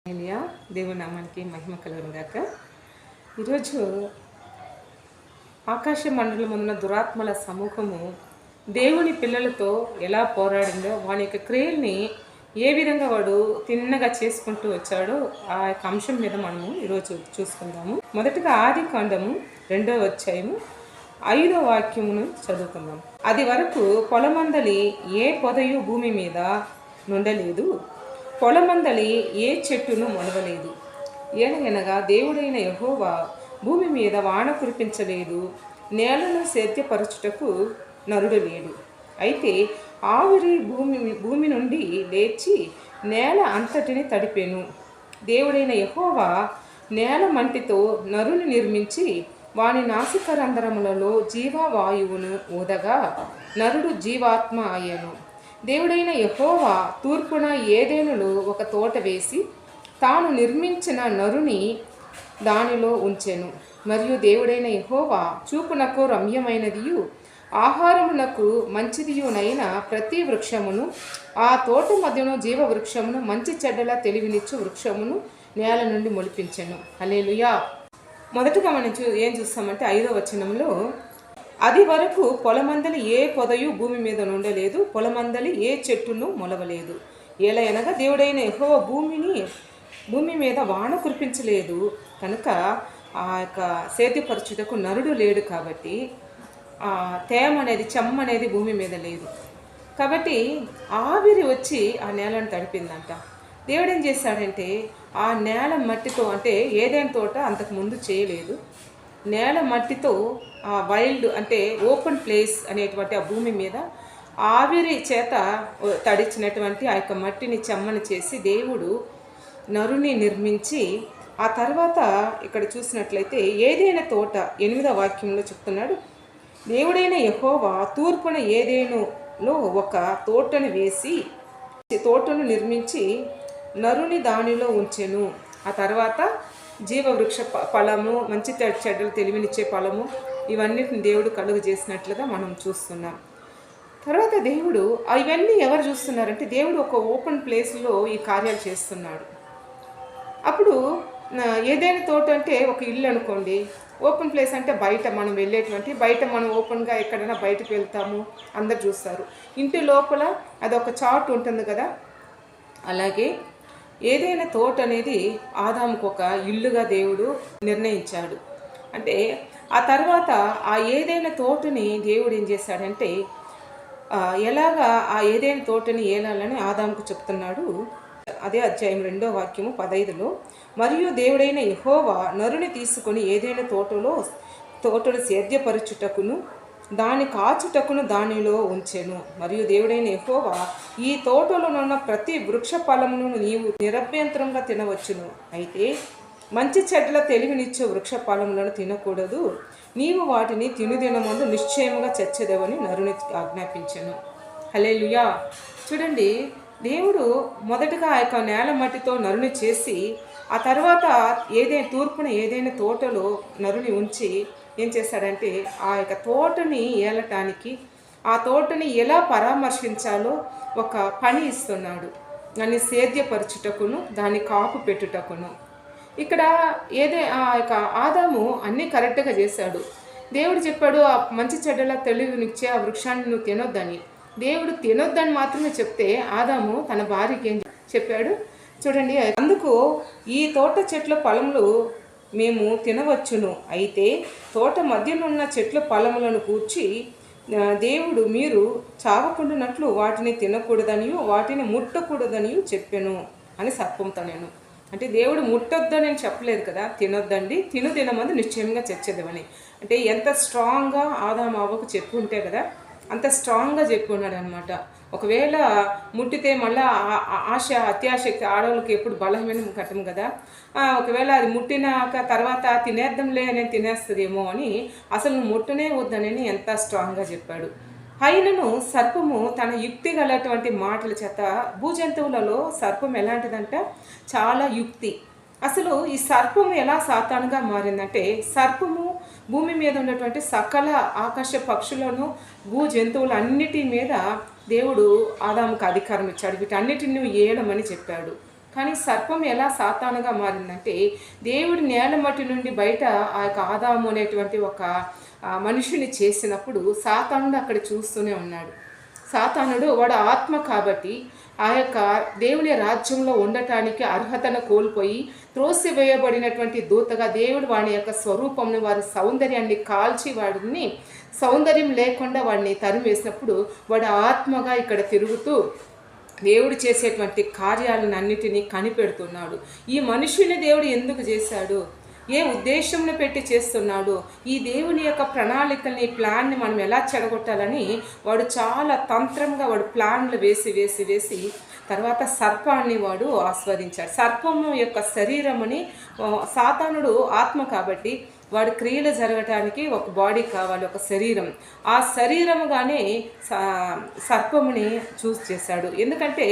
హల్లెలూయా. దేవుని నామానికి మహిమ కలుగును గాక. ఈరోజు ఆకాశ మండలం ఉన్న దురాత్మల సమూహము దేవుని పిల్లలతో ఎలా పోరాడిందో, వాని యొక్క క్రియల్ని ఏ విధంగా వాడు తిన్నగా చేసుకుంటూ వచ్చాడో ఆ యొక్క అంశం మీద మనము ఈరోజు చూసుకుందాము. మొదటగా ఆది కాండము 2వ అధ్యాయము 5వ వాక్యమును చదువుకుందాం. అది వరకు పొలమందలి ఏ పొదయు భూమి మీద నుండలేదు, పొలమందలి ఏ చెట్టును మొలవలేదు. ఏలయనగా దేవుడైన యెహోవా భూమి మీద వాన కురిపించలేదు, నేలను సేద్యపరచుటకు నరుడు లేడు. అయితే ఆవిరి భూమి నుండి లేచి నేల అంతటిని తడిపెను. దేవుడైన యెహోవా నేల మంటితో నరుని నిర్మించి వాని నాసికరంధ్రములలో జీవవాయువును ఊదగా నరుడు జీవాత్మ అయ్యను. దేవుడైన యెహోవా తూర్పున ఏదెనులో ఒక తోట వేసి తాను నిర్మించిన నరుని దానిలో ఉంచెను. మరియు దేవుడైన యెహోవా చూపునకు రమ్యమైనదియు ఆహారమునకు మంచిదియునైన ప్రతి వృక్షమును, ఆ తోట మధ్యను జీవ వృక్షమును, మంచి చెడ్డల తెలివినిచ్చు వృక్షమును నేల నుండి మొలిపించెను. హల్లెలూయా. మొదటగా మనం ఏం చూస్తామంటే 5వ వచనంలో, అది వరకు పొలమందలి ఏ పొదయు భూమి మీద నుండలేదు, పొలమందలి ఏ చెట్టును మొలవలేదు. ఏలయనగా దేవుడైన యెహోవా భూమి మీద వాన కురిపించలేదు కనుక ఆ యొక్క సేద్యపరచుటకు నరుడు లేడు. కాబట్టి తేమ అనేది, చెమ్మ అనేది భూమి మీద లేదు. కాబట్టి ఆవిరి వచ్చి ఆ నేలను తడిపిందంట. దేవుడు ఏం చేశాడంటే ఆ నేల మట్టితో, అంటే ఏదైనా తోట అంతకుముందు చేయలేదు, నేల మట్టితో ఆ వైల్డ్ అంటే ఓపెన్ ప్లేస్ అనేటువంటి ఆ భూమి మీద ఆవిరి చేత తడిచినటువంటి ఆ యొక్క మట్టిని చెమ్మని చేసి దేవుడు నరుని నిర్మించి, ఆ తర్వాత ఇక్కడ చూసినట్లయితే ఏదైనా తోట 8వ వాక్యంలో చెప్తున్నాడు, దేవుడైన యెహోవా తూర్పున ఏదేనులో ఒక తోటను వేసి తోటను నిర్మించి నరుని దానిలో ఉంచెను. ఆ తర్వాత జీవవృక్ష ఫలము, మంచి చెడ్డలు తెలివినిచ్చే ఫలము, ఇవన్నిటిని దేవుడు కలుగు చేసినట్లుగా మనం చూస్తున్నాం. తర్వాత దేవుడు ఇవన్నీ ఎవరు చూస్తున్నారంటే దేవుడు ఒక ఓపెన్ ప్లేస్లో ఈ కార్యాలు చేస్తున్నాడు. అప్పుడు ఏదైనా తోట అంటే ఒక ఇల్లు అనుకోండి, ఓపెన్ ప్లేస్ అంటే బయట మనం వెళ్ళేటువంటి, బయట మనం ఓపెన్గా ఎక్కడైనా బయటకు వెళ్తాము, అందరు చూస్తారు. ఇంటి లోపల అదొక చాట్ ఉంటుంది కదా, అలాగే ఏదైనా తోట అనేది ఆదాముకు ఒక ఇల్లుగా దేవుడు నిర్ణయించాడు. అంటే ఆ తర్వాత ఆ ఏదైనా తోటని దేవుడు ఏం చేశాడంటే ఎలాగా ఆ ఏదైనా తోటని ఏలాలని ఆదాముకు చెప్తున్నాడు. అదే అధ్యాయం 2వ వాక్యము 15లో, మరియు దేవుడైన యెహోవా నరుని తీసుకొని ఏదైనా తోటను సేద్యపరచుటకును దాని కాచుటకును దానిలో ఉంచెను. మరియు దేవుడైన యెహోవా ఈ తోటలోనున్న ప్రతి వృక్ష ఫలమును నీవు నిరభ్యంతరంగా తినవచ్చును, అయితే మంచి చెడ్డల తెలివినిచ్చే వృక్ష ఫలములను తినకూడదు, నీవు వాటిని తినుదినమందు నిశ్చయముగా చచ్చెదవని నరుని ఆజ్ఞాపించెను. హల్లెలూయా. చూడండి, దేవుడు మొదటగా ఆ యొక్క నేల మట్టితో నరుని చేసి, ఆ తర్వాత తూర్పున ఏదైనా తోటలో నరుని ఉంచి ఏం చేశాడంటే ఆ యొక్క తోటని ఏలటానికి, ఆ తోటని ఎలా పరామర్శించాలో ఒక పని ఇస్తున్నాడు. దాన్ని సేద్యపరచుటకును దాన్ని కాపు పెట్టుటకును. ఇక్కడ ఆ యొక్క ఆదాము అన్నీ కరెక్ట్గా చేశాడు. దేవుడు చెప్పాడు ఆ మంచి చెడ్డల తెలివినిచ్చే ఆ వృక్షాన్ని నువ్వు తినొద్దని. దేవుడు తినొద్దని మాత్రమే చెప్తే ఆదాము తన భార్యకి ఏం చెప్పాడు చూడండి, అందుకు ఈ తోట చెట్ల ఫలములు మేము తినవచ్చును, అయితే తోట మధ్యనున్న చెట్ల ఫలములను కూర్చి దేవుడు మీరు చావకుండానట్లు వాటిని తినకూడదనియు వాటిని ముట్టకూడదనియు చెప్పాను అని సర్పంతో. నేను అంటే దేవుడు ముట్టొద్దని నేను చెప్పలేదు కదా, తినొద్దండి, తినమంది నిశ్చయంగా చచ్చేదవని. అంటే ఎంత స్ట్రాంగ్గా ఆదాము అవ్వకు చెప్పి ఉంటే కదా, అంత స్ట్రాంగ్గా చెప్పి ఉన్నాడు అనమాట. ఒకవేళ ముట్టితే మళ్ళీ అత్యాశక్తి ఆడవాళ్ళకి ఎప్పుడు బలమైన కట్టం కదా, ఒకవేళ అది ముట్టినాక తర్వాత తినేద్దాంలే అనేది తినేస్తుందేమో అని అసలు నువ్వు ముట్టనే వద్దనని ఎంత స్ట్రాంగ్గా చెప్పాడు. అయినను సర్పము తన యుక్తి గలటువంటి మాటల చేత, భూజంతువులలో సర్పం ఎలాంటిదంట, చాలా యుక్తి. అసలు ఈ సర్పము ఎలా సాతానుగా మారిందంటే, సర్పము భూమి మీద ఉన్నటువంటి సకల ఆకాశ పక్షులను, భూ జంతువులన్నిటి మీద దేవుడు ఆదాముకు అధికారం ఇచ్చాడు, వీటన్నిటిని ఏలమని చెప్పాడు. కానీ సర్పం ఎలా సాతానుగా మారిందంటే, దేవుడు నేల మట్టి నుండి బయట ఆ యొక్క ఆదాము అనేటువంటి ఒక మనిషిని చేసినప్పుడు సాతానుడు అక్కడ చూస్తూనే ఉన్నాడు. సాతానుడు వాడు ఆత్మ కాబట్టి ఆ యొక్క దేవుని రాజ్యంలో ఉండటానికి అర్హతను కోల్పోయి త్రోసివేయబడినటువంటి దూతగా దేవుడు వాడి యొక్క స్వరూపంని, వారి సౌందర్యాన్ని కాల్చి వాడిని సౌందర్యం లేకుండా వాడిని తరిమేసినప్పుడు వాడు ఆత్మగా ఇక్కడ తిరుగుతూ దేవుడు చేసేటువంటి కార్యాలను అన్నిటినీ కనిపెడుతున్నాడు. ఈ మనిషిని దేవుడు ఎందుకు చేశాడు, ఏ ఉద్దేశంలో పెట్టి చేస్తున్నాడు, ఈ దేవుని యొక్క ప్రణాళికల్ని, ప్లాన్ని మనం ఎలా చెడగొట్టాలని వాడు చాలా తంత్రంగా వాడు ప్లాన్లు వేసి తర్వాత సర్పాన్ని వాడు ఆస్వాదించాడు. సర్పము యొక్క శరీరముని, సాతానుడు ఆత్మ కాబట్టి వాడి క్రియలు జరగటానికి ఒక బాడీ కావాలి, ఒక శరీరం. ఆ శరీరముగానే సర్పముని చూస్ చేశాడు. ఎందుకంటే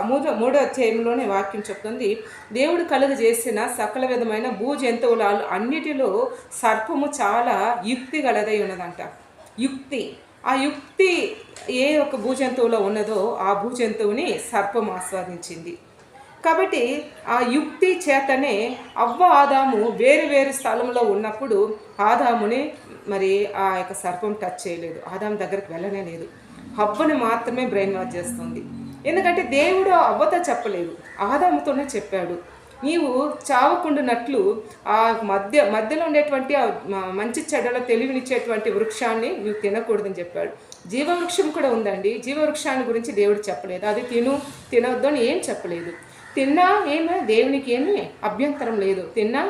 మూడో అధ్యాయంలోనే వాక్యం చెప్తుంది, దేవుడు కలుగజేసిన సకల విధమైన భూజంతువుల అన్నిటిలో సర్పము చాలా యుక్తి గలదై ఉన్నదంట. యుక్తి, ఆ యుక్తి ఏ ఒక భూజంతువులో ఉన్నదో ఆ భూజంతువుని సర్పం ఆస్వాదించింది. కాబట్టి ఆ యుక్తి చేతనే అవ్వ ఆదాము వేరు వేరు స్థలంలో ఉన్నప్పుడు ఆదాముని మరి ఆ యొక్క సర్పం టచ్ చేయలేదు, ఆదాము దగ్గరికి వెళ్ళనే లేదు. హవ్వని మాత్రమే బ్రెయిన్ వాష్ చేస్తుంది. ఎందుకంటే దేవుడు అవ్వతో చెప్పలేదు, ఆదాముతోనే చెప్పాడు, నీవు చావకుండానట్లు ఆ మధ్యలో ఉండేటువంటి మంచి చెడ్డల తెలివినిచ్చేటువంటి వృక్షాన్ని నువ్వు తినకూడదని చెప్పాడు. జీవవృక్షం కూడా ఉందండి, జీవవృక్షాన్ని గురించి దేవుడు చెప్పలేదు, అది తినొద్దు అని ఏం చెప్పలేదు. తిన్నా ఏమో దేవునికి ఏమీ అభ్యంతరం లేదు, తిన్నా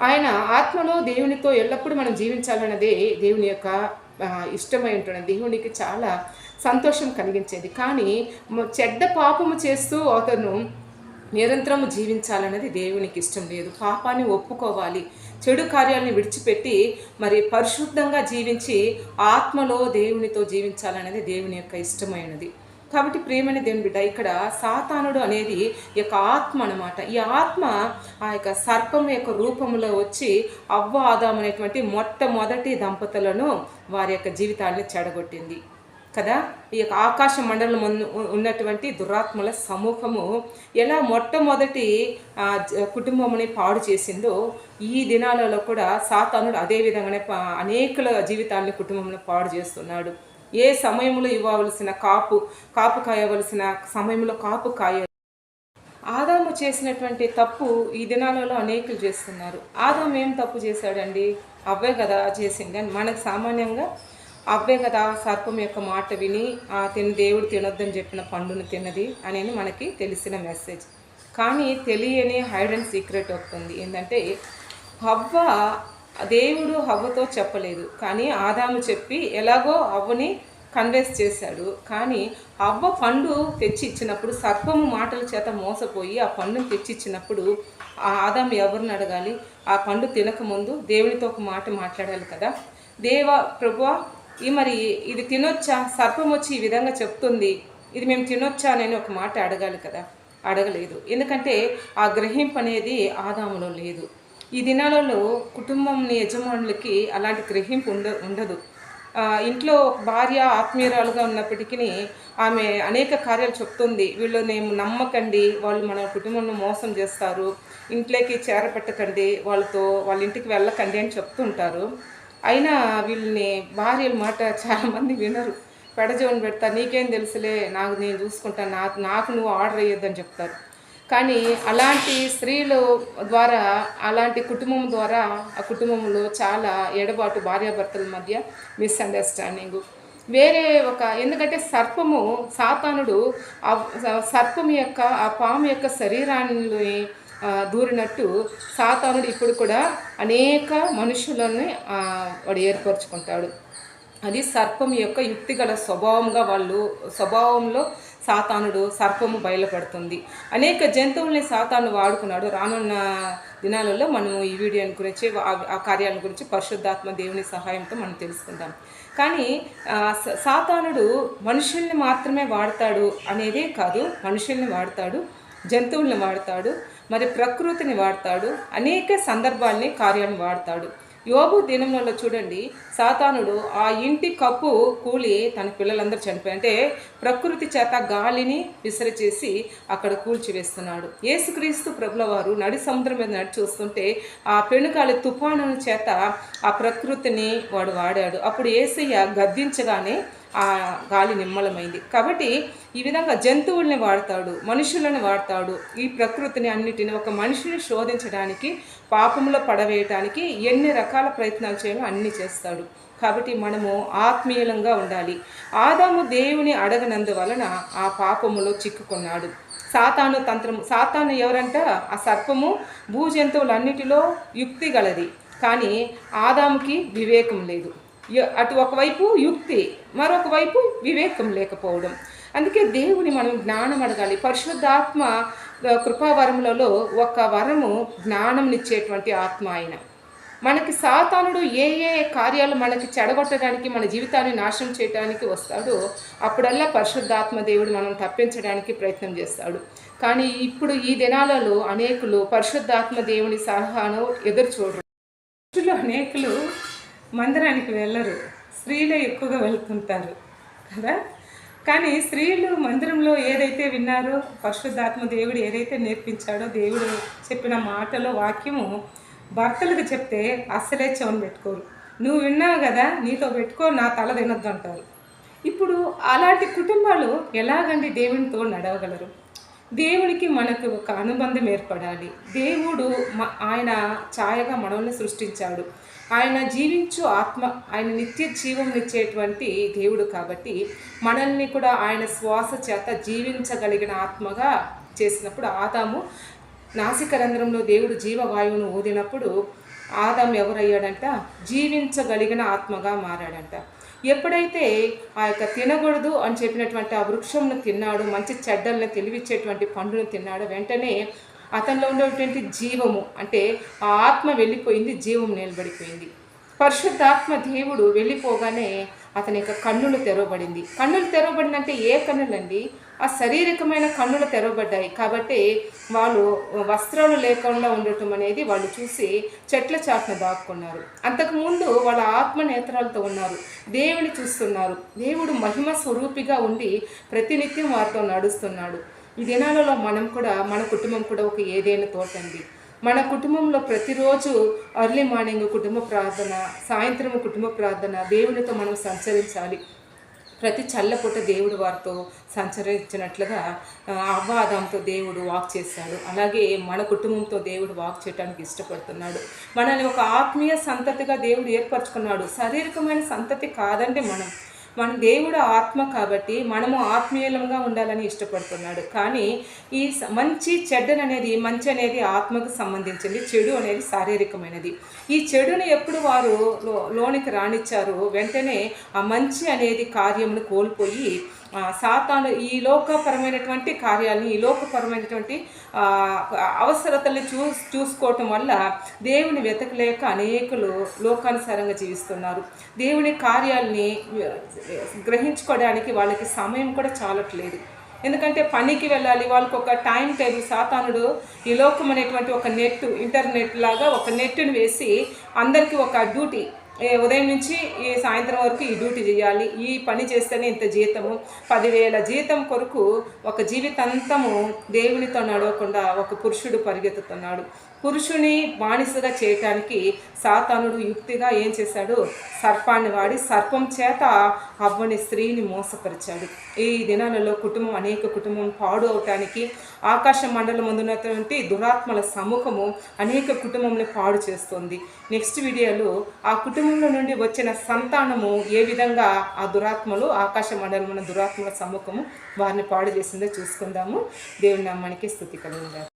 ఆయన ఆత్మలో దేవునితో ఎల్లప్పుడూ మనం జీవించాలన్నదే దేవుని యొక్క ఇష్టమై ఉంటున్నది, దేవునికి చాలా సంతోషం కలిగించేది. కానీ చెడ్డ పాపము చేస్తూ అతను నిరంతరము జీవించాలన్నది దేవునికి ఇష్టం లేదు. పాపాన్ని ఒప్పుకోవాలి, చెడు కార్యాలను విడిచిపెట్టి మరి పరిశుద్ధంగా జీవించి ఆత్మలో దేవునితో జీవించాలనేది దేవుని యొక్క ఇష్టమైనది. కాబట్టి ప్రేమని దేవుని బిడ్డ, ఇక్కడ సాతానుడు అనేది ఈ యొక్క ఆత్మ అన్నమాట. ఈ ఆత్మ ఆ యొక్క సర్పం యొక్క రూపంలో వచ్చి అవ్వ ఆదాము అనేటువంటి మొట్టమొదటి దంపతులను వారి యొక్క జీవితాన్ని చెడగొట్టింది కదా. ఈ యొక్క ఆకాశ మండలం ఉన్నటువంటి దురాత్మల సమూహము ఎలా మొట్టమొదటి కుటుంబముని పాడు చేసిందో, ఈ దినాలలో కూడా సాతానుడు అదే విధంగానే అనేకుల జీవితాన్ని కుటుంబంలో పాడు చేస్తున్నాడు. ఏ సమయంలో ఇవ్వవలసిన కాపు కాయవలసిన సమయంలో కాపు కాయ. ఆదాము చేసినటువంటి తప్పు ఈ దినాలలో అనేకులు చేస్తున్నారు. ఆదాము ఏం తప్పు చేశాడండి? అవ్వే కదా చేసింది అని మనకు సామాన్యంగా అవ్వే కదా సర్పం యొక్క మాట విని దేవుడు తినొద్దని చెప్పిన పండును తిన్నది అనేది మనకి తెలిసిన మెసేజ్. కానీ తెలియని హైడ్ అండ్ సీక్రెట్ వస్తుంది. ఏంటంటే దేవుడు హవ్వతో చెప్పలేదు, కానీ ఆదాము చెప్పి ఎలాగో అవ్వని కన్విన్స్ చేశాడు. కానీ అవ్వ పండు తెచ్చి ఇచ్చినప్పుడు, సర్పము మాటల చేత మోసపోయి ఆ పండును తెచ్చిచ్చినప్పుడు ఆ ఆదాము ఎవరిని అడగాలి? ఆ పండు తినకముందు దేవునితో ఒక మాట మాట్లాడాలి కదా. ప్రభువా, మరి ఇది తినొచ్చా? సర్పం వచ్చి ఈ విధంగా చెప్తుంది, ఇది మేము తినొచ్చా అని ఒక మాట అడగాలి కదా. అడగలేదు. ఎందుకంటే ఆ గ్రహింపు అనేది ఆదాములో లేదు. ఈ దినాలలో కుటుంబం యజమానులకి అలాంటి గ్రహింపు ఉండదు. ఇంట్లో భార్య ఆత్మీయురాలుగా ఉన్నప్పటికీ ఆమె అనేక కార్యాలు చెప్తుంది, వీళ్ళని నమ్మకండి, వాళ్ళు మన కుటుంబంలో మోసం చేస్తారు, ఇంట్లోకి చేరపెట్టకండి, వాళ్ళ ఇంటికి వెళ్ళకండి అని చెప్తుంటారు. అయినా వీళ్ళని భార్యల మాట చాలామంది వినరు, పెడజోని పెడతారు, నీకేం తెలుసులే, నేను చూసుకుంటాను, నాకు నువ్వు ఆర్డర్ అయ్యొద్దని చెప్తారు. కానీ అలాంటి స్త్రీల ద్వారా, అలాంటి కుటుంబం ద్వారా ఆ కుటుంబంలో చాలా ఎడబాటు, భార్యాభర్తల మధ్య మిస్అండర్స్టాండింగు, వేరే ఎందుకంటే సాతానుడు సర్పం యొక్క ఆ పాము యొక్క శరీరాన్ని దూరినట్టు సాతానుడు ఇప్పుడు కూడా అనేక మనుషులని వాడు ఏర్పరచుకుంటాడు. అది సర్పం యొక్క యుక్తిగల స్వభావంలో సర్పము బయలుపడుతుంది. అనేక జంతువుల్ని సాతాను వాడుకున్నాడు. రానున్న దినాలలో మనము ఈ వీడియోని గురించి, ఆ కార్యాల గురించి పరిశుద్ధాత్మ దేవుని సహాయంతో మనం తెలుసుకుందాం. కానీ సాతానుడు మనుషుల్ని మాత్రమే వాడతాడు అనేదే కాదు, మనుషుల్ని వాడతాడు, జంతువుల్ని వాడతాడు, మరి ప్రకృతిని వాడతాడు, అనేక సందర్భాల్ని కార్యాలను వాడతాడు. యోబు దినములలో చూడండి, సాతానుడు ఆ ఇంటి కప్పు కూలి తన పిల్లలందరూ చనిపోయి, అంటే ప్రకృతి చేత గాలిని విసిరిచేసి అక్కడ కూల్చివేస్తున్నాడు. యేసుక్రీస్తు ప్రభుల వారు నడి సముద్రం మీద నడిచి వస్తుంటే ఆ పెనుగాలి తుఫాను చేత ఆ ప్రకృతిని వాడు వాడాడు. అప్పుడు యేసయ్య గద్దించగానే ఆ గాలి నిమ్మలమైంది. కాబట్టి ఈ విధంగా జంతువుల్ని వాడతాడు, మనుషులను వాడతాడు, ఈ ప్రకృతిని అన్నిటిని ఒక మనిషిని శోధించడానికి, పాపంలో పడవేయటానికి ఎన్ని రకాల ప్రయత్నాలు చేయాలో అన్నీ చేస్తాడు. కాబట్టి మనము ఆత్మీయంగా ఉండాలి. ఆదాము దేవుని అడగనందువలన ఆ పాపములో చిక్కుకున్నాడు. సాతాను తంత్రము, సాతాను ఎవరంట? ఆ సర్పము భూజంతువులన్నిటిలో యుక్తి గలది, కానీ ఆదాముకి వివేకం లేదు. అటు ఒకవైపు యుక్తి, మరొక వైపు వివేకం లేకపోవడం. అందుకే దేవుని మనం జ్ఞానం అడగాలి. పరిశుద్ధాత్మ కృపావరములలో ఒక వరము జ్ఞానంనిచ్చేటువంటి ఆత్మ ఆయన. మనకి సాతానుడు ఏ ఏ కార్యాలు మనకి చెడగొట్టడానికి, మన జీవితాన్ని నాశనం చేయడానికి వస్తాడో అప్పుడల్లా పరిశుద్ధాత్మ దేవుడు మనం తప్పించడానికి ప్రయత్నం చేస్తాడు. కానీ ఇప్పుడు ఈ దినాలలో అనేకులు పరిశుద్ధాత్మ దేవుని సలహాను ఎదురు చూడరు. అనేకులు మందిరానికి వెళ్ళరు, స్త్రీలే ఎక్కువగా వెళ్తుంటారు కదా. కానీ స్త్రీలు మందిరంలో ఏదైతే విన్నారో, పరిశుద్ధాత్మ దేవుడు ఏదైతే నేర్పించాడో, దేవుడు చెప్పిన మాటలో వాక్యము భర్తలకు చెప్తే అస్సలే చెవును పెట్టుకోరు. నువ్వు విన్నావు కదా, నీతో పెట్టుకో, నా తల తినొద్దు అంటారు. ఇప్పుడు అలాంటి కుటుంబాలు ఎలాగండి దేవునితో నడవగలరు? దేవునికి మనకు ఒక అనుబంధం ఏర్పడాలి. దేవుడు ఆయన ఛాయగా మనల్ని సృష్టించాడు. ఆయన జీవించు ఆత్మ, ఆయన నిత్య జీవం ఇచ్చేటువంటి దేవుడు. కాబట్టి మనల్ని కూడా ఆయన శ్వాస చేత జీవించగలిగిన ఆత్మగా చేసినప్పుడు, ఆదాము నాసిక రంధ్రంలో దేవుడు జీవవాయువును ఊదినప్పుడు ఆదాము ఎవరయ్యాడంట? జీవించగలిగిన ఆత్మగా మారాడంట. ఎప్పుడైతే ఆ యొక్క తినకూడదు అని చెప్పినటువంటి ఆ వృక్షంను తిన్నాడు, మంచి చెడ్డల్ని తెలివిచ్చేటువంటి పండును తిన్నాడు, వెంటనే అతనిలో ఉండేటువంటి జీవము, అంటే ఆ ఆత్మ వెళ్ళిపోయింది, జీవం నిలబడిపోయింది. పరిశుద్ధాత్మ దేవుడు వెళ్ళిపోగానే అతని యొక్క కన్నులు తెరవబడింది. కన్నులు తెరవబడినంటే ఏ కన్నులండి? ఆ శారీరకమైన కన్నులు తెరవబడ్డాయి. కాబట్టి వాళ్ళు వస్త్రాలు లేకుండా ఉండటం అనేది వాళ్ళు చూసి చెట్ల చాటున దాక్కున్నారు. అంతకుముందు వాళ్ళ ఆత్మ నేత్రాలతో ఉన్నారు, దేవుని చూస్తున్నారు. దేవుడు మహిమ స్వరూపిగా ఉండి ప్రతినిత్యం వారితో నడుస్తున్నాడు. ఈ దినాలలో మనం కూడా, మన కుటుంబం కూడా ఒక ఏదైనా తోటండి. మన కుటుంబంలో ప్రతిరోజు ఎర్లీ మార్నింగ్ కుటుంబ ప్రార్థన, సాయంత్రం కుటుంబ ప్రార్థన, దేవునితో మనం సంచరించాలి. ప్రతి చల్లపూట దేవుడు వారితో సంచరించినట్లుగా అవ్వాదంతో దేవుడు వాక్ చేశాడు. అలాగే మన కుటుంబంతో దేవుడు వాక్ చేయడానికి ఇష్టపడుతున్నాడు. మనల్ని ఒక ఆత్మీయ సంతతిగా దేవుడు ఏర్పరచుకున్నాడు. శారీరకమైన సంతతి కాదండి మన దేవుడు ఆత్మ, కాబట్టి మనము ఆత్మీయంగా ఉండాలని ఇష్టపడుతున్నాడు. కానీ ఈ మంచి చెడ్డననేది, మంచి అనేది ఆత్మకు సంబంధించింది, చెడు అనేది శారీరకమైనది. ఈ చెడుని ఎప్పుడు వారు లోనికి రానిచ్చారో వెంటనే ఆ మంచి అనేది కార్యమును కోల్పోయి సాతాను ఈ లోకపరమైనటువంటి కార్యాలని, ఈ లోకపరమైనటువంటి అవసరతల్ని చూసుకోవటం వల్ల దేవుని వెతకలేక అనేకులు లోకానుసారంగా జీవిస్తున్నారు. దేవుని కార్యాలని గ్రహించుకోవడానికి వాళ్ళకి సమయం కూడా చాలట్లేదు. ఎందుకంటే పనికి వెళ్ళాలి, వాళ్ళకి ఒక టైం టేబుల్. సాతానుడు ఈ లోకం అనేటువంటి ఒక ఇంటర్నెట్ లాగా ఒక నెట్ను వేసి అందరికీ ఒక డ్యూటీ, ఉదయం నుంచి ఈ సాయంత్రం వరకు ఈ డ్యూటీ చేయాలి, ఈ పని చేస్తేనే ఇంత జీతము, 10,000 జీతం కొరకు ఒక జీవితాంతము దేవునితో నడవకుండా ఒక పురుషుడు పరిగెత్తుతున్నాడు. పురుషుని బానిసగా చేయటానికి సాతానుడు యుక్తిగా ఏం చేశాడు? సర్పాన్ని వాడి సర్పం చేత అవ్వని స్త్రీని మోసపరిచాడు. ఈ దినాలలో అనేక కుటుంబం పాడు అవటానికి ఆకాశ మండలం ముందున్నటువంటి దురాత్మల సముఖము అనేక కుటుంబంని పాడు చేస్తుంది. నెక్స్ట్ వీడియోలో ఆ కుటుంబంలో నుండి వచ్చిన సంతానము ఏ విధంగా ఆ దురాత్మలు, ఆకాశ మండలం ఉన్న దురాత్మల సముఖము వారిని పాడు చేసిందో చూసుకుందాము. దేవుని నామానికి స్తుతి కలుగును.